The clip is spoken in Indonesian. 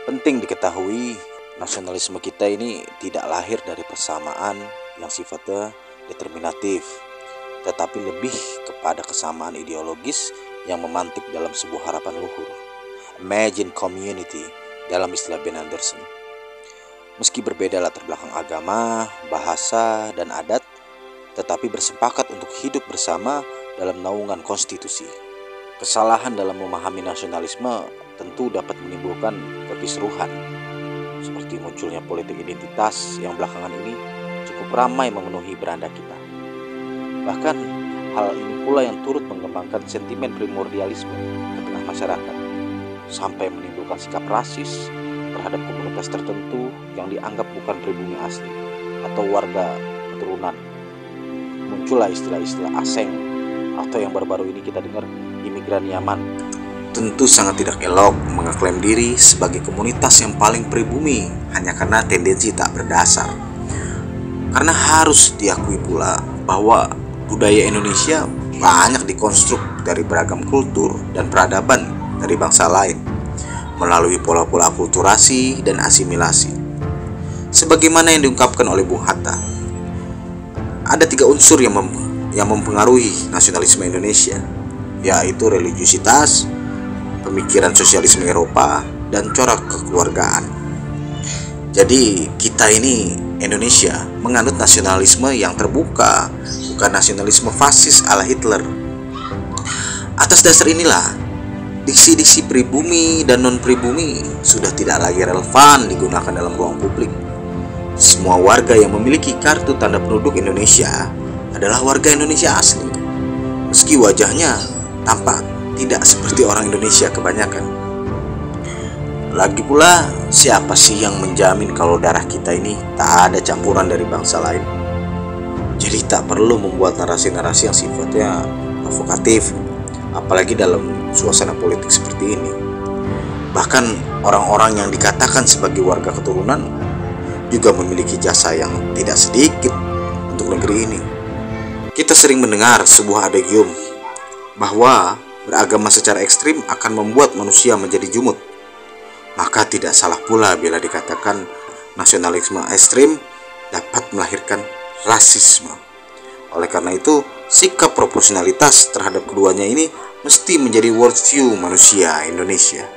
Penting diketahui, nasionalisme kita ini tidak lahir dari persamaan yang sifatnya determinatif, tetapi lebih kepada kesamaan ideologis yang memantik dalam sebuah harapan luhur. Imagine community dalam istilah Ben Anderson. Meski berbeda latar belakang agama, bahasa, dan adat, tetapi bersepakat untuk hidup bersama dalam naungan konstitusi. Kesalahan dalam memahami nasionalisme tentu dapat menimbulkan kekisruhan, seperti munculnya politik identitas yang belakangan ini cukup ramai memenuhi beranda kita. Bahkan hal ini pula yang turut mengembangkan sentimen primordialisme ke tengah masyarakat, sampai menimbulkan sikap rasis terhadap komunitas tertentu yang dianggap bukan pribumi asli atau warga keturunan. Muncullah istilah-istilah asing atau yang baru-baru ini kita dengar imigran Yaman. Tentu sangat tidak elok mengeklaim diri sebagai komunitas yang paling pribumi hanya karena tendensi tak berdasar. Karena harus diakui pula bahwa budaya Indonesia banyak dikonstruk dari beragam kultur dan peradaban dari bangsa lain melalui pola-pola akulturasi dan asimilasi. Sebagaimana yang diungkapkan oleh Bung Hatta, ada 3 unsur yang mempengaruhi nasionalisme Indonesia, yaitu religiusitas, pemikiran sosialisme Eropa, dan corak kekeluargaan. Jadi kita ini Indonesia menganut nasionalisme yang terbuka, bukan nasionalisme fasis ala Hitler. Atas dasar inilah diksi-diksi pribumi dan non-pribumi sudah tidak lagi relevan digunakan dalam ruang publik. Semua warga yang memiliki kartu tanda penduduk Indonesia adalah warga Indonesia asli, meski wajahnya tampak tidak seperti orang Indonesia kebanyakan. Lagi pula, siapa sih yang menjamin kalau darah kita ini tak ada campuran dari bangsa lain? Jadi tak perlu membuat narasi-narasi yang sifatnya provokatif, apalagi dalam suasana politik seperti ini. Bahkan orang-orang yang dikatakan sebagai warga keturunan juga memiliki jasa yang tidak sedikit untuk negeri ini. Kita sering mendengar sebuah adagium bahwa beragama secara ekstrim akan membuat manusia menjadi jumut. Maka tidak salah pula bila dikatakan nasionalisme ekstrim dapat melahirkan rasisme. Oleh karena itu, sikap proporsionalitas terhadap keduanya ini mesti menjadi worldview manusia Indonesia.